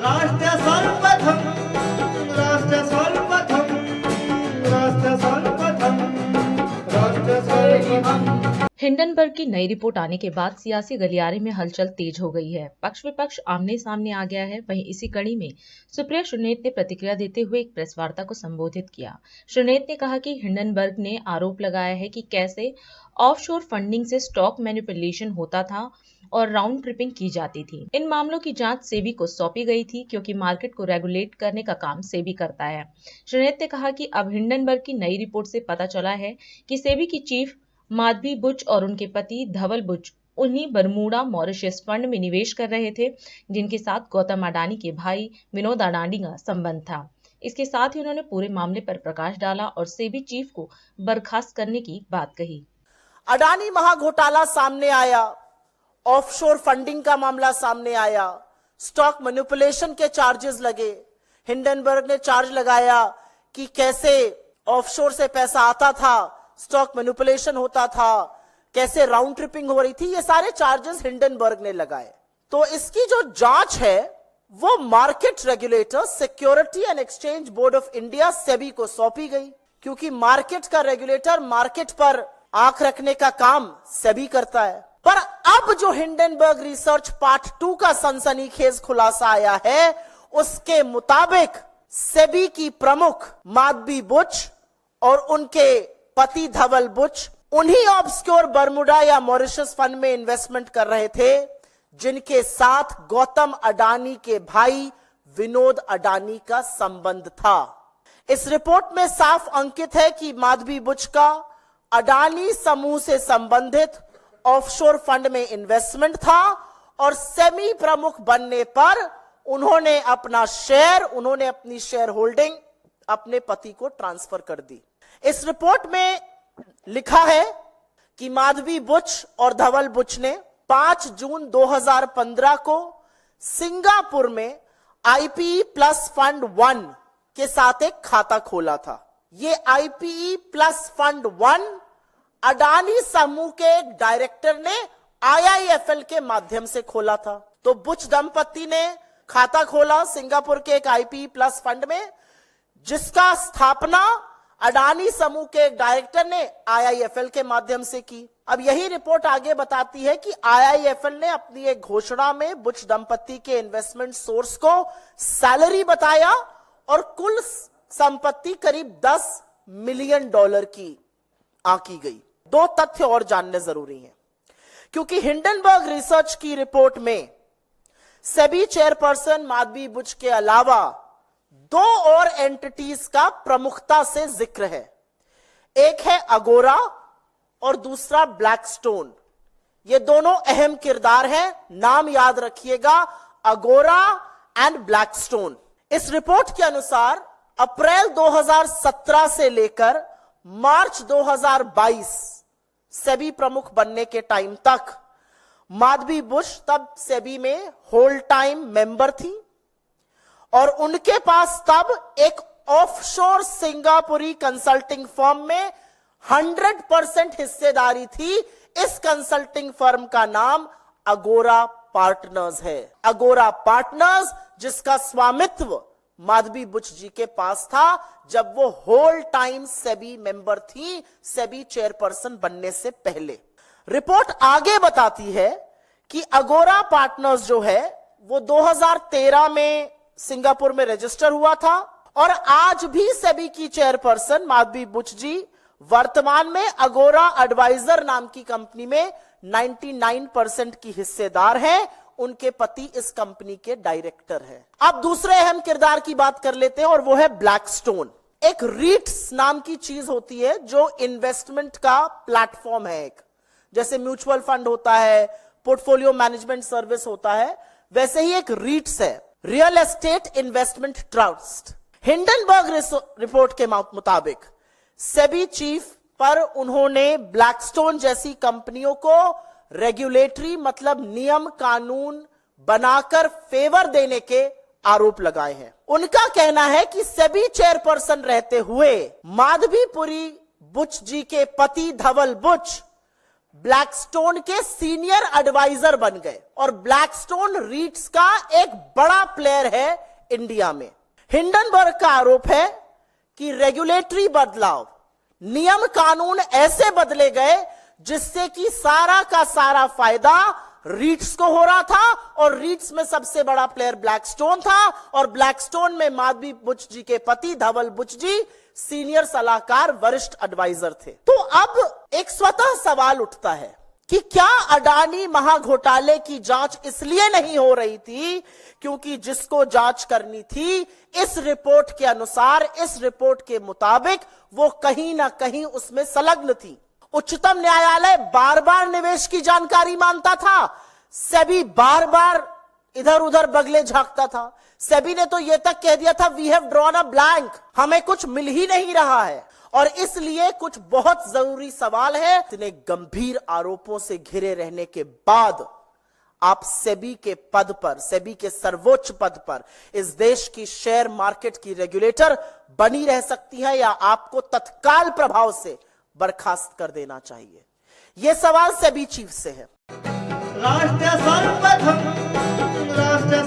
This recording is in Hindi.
राष्ट्र सर्वप्रथम, राष्ट्र सर्वप्रथम, राष्ट्र सर्वप्रथम, राष्ट्र सर्वप्रथम। हिंडनबर्ग की नई रिपोर्ट आने के बाद सियासी गलियारे में हलचल तेज हो गई है। पक्ष विपक्ष आमने सामने आ गया है। वहीं इसी कड़ी में सुप्रिया श्रीनेत ने प्रतिक्रिया देते हुए एक प्रेस वार्ता को संबोधित किया। श्रीनेत ने कहा कि हिंडनबर्ग ने आरोप लगाया है कि कैसे ऑफशोर फंडिंग से स्टॉक मैनिपुलेशन होता था और राउंड ट्रिपिंग की जाती थी। इन मामलों की जांच सेबी को सौंपी गई थी, क्योंकि मार्केट को रेगुलेट करने का काम सेबी करता है। श्रीनेत ने कहा कि अब हिंडनबर्ग की नई रिपोर्ट से पता चला है कि सेबी की चीफ माधवी बुच और उनके पति धवल बुच उन्हीं बरमूडा मॉरिशस फंड में निवेश कर रहे थे, जिनके साथ गौतम अडानी के भाई विनोद अडानी का संबंध था। इसके साथ ही उन्होंने पूरे मामले पर प्रकाश डाला और सेबी चीफ को बर्खास्त करने की बात कही। अडानी महाघोटाला सामने आया, ऑफशोर फंडिंग का मामला सामने आया, स्टॉक मैनिपुलेशन के चार्जेस लगे। हिंडनबर्ग ने चार्ज लगाया कि कैसे ऑफशोर से पैसा आता था, स्टॉक मैनिपुलेशन होता था, कैसे राउंड ट्रिपिंग हो रही थी। ये सारे चार्जेस हिंडनबर्ग ने लगाए। तो इसकी जो जांच है वो market regulator security and exchange board of India SEBI को सौंपी गई, क्योंकि मार्केट का रेगुलेटर मार्केट पर आंख रखने का काम सेबी करता है। पर अब जो हिंडनबर्ग रिसर्च पार्ट 2 का सनसनीखेज खुलासा आया है, उसके मुताबिक सेबी की प्रमुख माधवी बुच और उनके पति धवल बुच उन्हीं ऑब्सक्योर बरमुडा या मॉरिशस फंड में इन्वेस्टमेंट कर रहे थे, जिनके साथ गौतम अडानी के भाई विनोद अडानी का संबंध था। इस रिपोर्ट में साफ अंकित है कि माधवी बुच का अडानी समूह से संबंधित ऑफशोर फंड में इन्वेस्टमेंट था और सेमी प्रमुख बनने पर उन्होंने अपनी शेयर होल्डिंग अपने पति को ट्रांसफर कर दी। इस रिपोर्ट में लिखा है कि माधवी बुच और धवल बुच ने 5 जून 2015 को सिंगापुर में आईपीई प्लस फंड 1 के साथ एक खाता खोला था। ये आईपीई प्लस फंड 1 अडानी समूह के एक डायरेक्टर ने आईआईएफएल के माध्यम से खोला था। तो बुच दंपति ने खाता खोला सिंगापुर के एक आईपीई प्लस फंड में, जिसका स्थापना अडानी समूह के एक डायरेक्टर ने आईआईएफएल के माध्यम से की। अब यही रिपोर्ट आगे बताती है कि आईआईएफएल ने अपनी एक घोषणा में बुच दंपति के इन्वेस्टमेंट सोर्स को सैलरी बताया और कुल संपत्ति करीब $10 मिलियन की आंकी गई। 2 तथ्य और जानने जरूरी हैं, क्योंकि हिंडनबर्ग रिसर्च की रिपोर्ट में सेबी चेयरपर्सन माधवी बुच के अलावा 2 और एंटिटीज का प्रमुखता से जिक्र है। एक है अगोरा और दूसरा ब्लैकस्टोन। ये दोनों अहम किरदार हैं, नाम याद रखिएगा, अगोरा एंड ब्लैकस्टोन। इस रिपोर्ट के अनुसार अप्रैल 2017 से लेकर मार्च 2022 सेबी प्रमुख बनने के टाइम तक माधवी बुच तब सेबी में होल टाइम मेंबर थी और उनके पास तब एक ऑफशोर सिंगापुरी कंसल्टिंग फर्म में 100% हिस्सेदारी थी। इस कंसल्टिंग फर्म का नाम अगोरा पार्टनर्स है। अगोरा पार्टनर्स जिसका स्वामित्व माधवी बुच जी के पास था जब वो होल टाइम सेबी मेंबर थी, सेबी चेयरपर्सन बनने से पहले। रिपोर्ट आगे बताती है कि अगोरा पार्टनर्स जो है वो 2013 में सिंगापुर में रजिस्टर हुआ था और आज भी सेबी की चेयरपर्सन माधवी बुच जी वर्तमान में अगोरा एडवाइजर नाम की कंपनी में 99% की हिस्सेदार हैं। उनके पति इस कंपनी के डायरेक्टर हैं। अब दूसरे अहम किरदार की बात कर लेते हैं और वो है ब्लैकस्टोन। एक रीट्स नाम की चीज होती है जो इन्वेस्टमेंट का प्लेटफॉर्म है। एक जैसे म्यूचुअल फंड होता है, पोर्टफोलियो मैनेजमेंट सर्विस होता है, वैसे ही एक रीट्स है, real estate investment trust. Hindenburg report के मुताबिक सेबी चीफ पर उन्होंने ब्लैकस्टोन जैसी कंपनियों को रेगुलेटरी मतलब नियम कानून बनाकर फेवर देने के आरोप लगाए हैं। उनका कहना है कि सेबी चेयरपर्सन रहते हुए माधवीपुरी बुच जी के पति धवल बुच ब्लैकस्टोन के सीनियर एडवाइजर बन गए और ब्लैकस्टोन रीट्स का एक बड़ा प्लेयर है इंडिया में। हिंडनबर्ग का आरोप है कि रेगुलेटरी बदलाव, नियम कानून ऐसे बदले गए जिससे कि सारा का सारा फायदा रीट्स को हो रहा था और रीट्स में सबसे बड़ा प्लेयर ब्लैकस्टोन था और ब्लैकस्टोन में माधवी बुच जी के पति धवल बुच जी सीनियर सलाहकार वरिष्ठ एडवाइजर थे। तो अब एक स्वतः सवाल उठता है कि क्या अडानी महाघोटाले की जांच इसलिए नहीं हो रही थी क्योंकि जिसको जांच करनी थी इस रिपोर्ट के अनुसार, इस रिपोर्ट के मुताबिक वो कहीं ना कहीं उसमें संलग्न थी। उच्चतम न्यायालय बार बार निवेश की जानकारी मांगता था, सेबी बार बार इधर उधर बगले झांकता था। सेबी ने तो यह तक कह दिया था we have drawn a blank, हमें कुछ मिल ही नहीं रहा है। और इसलिए कुछ बहुत जरूरी सवाल है। इतने गंभीर आरोपों से घिरे रहने के बाद आप सेबी के पद पर, सेबी के सर्वोच्च पद पर इस देश की शेयर मार्केट की रेगुलेटर बनी रह सकती है या आपको तत्काल प्रभाव से बर्खास्त कर देना चाहिए? यह सवाल सेबी चीफ से है। राष्ट्र सर्वप्रथम, राष्ट्र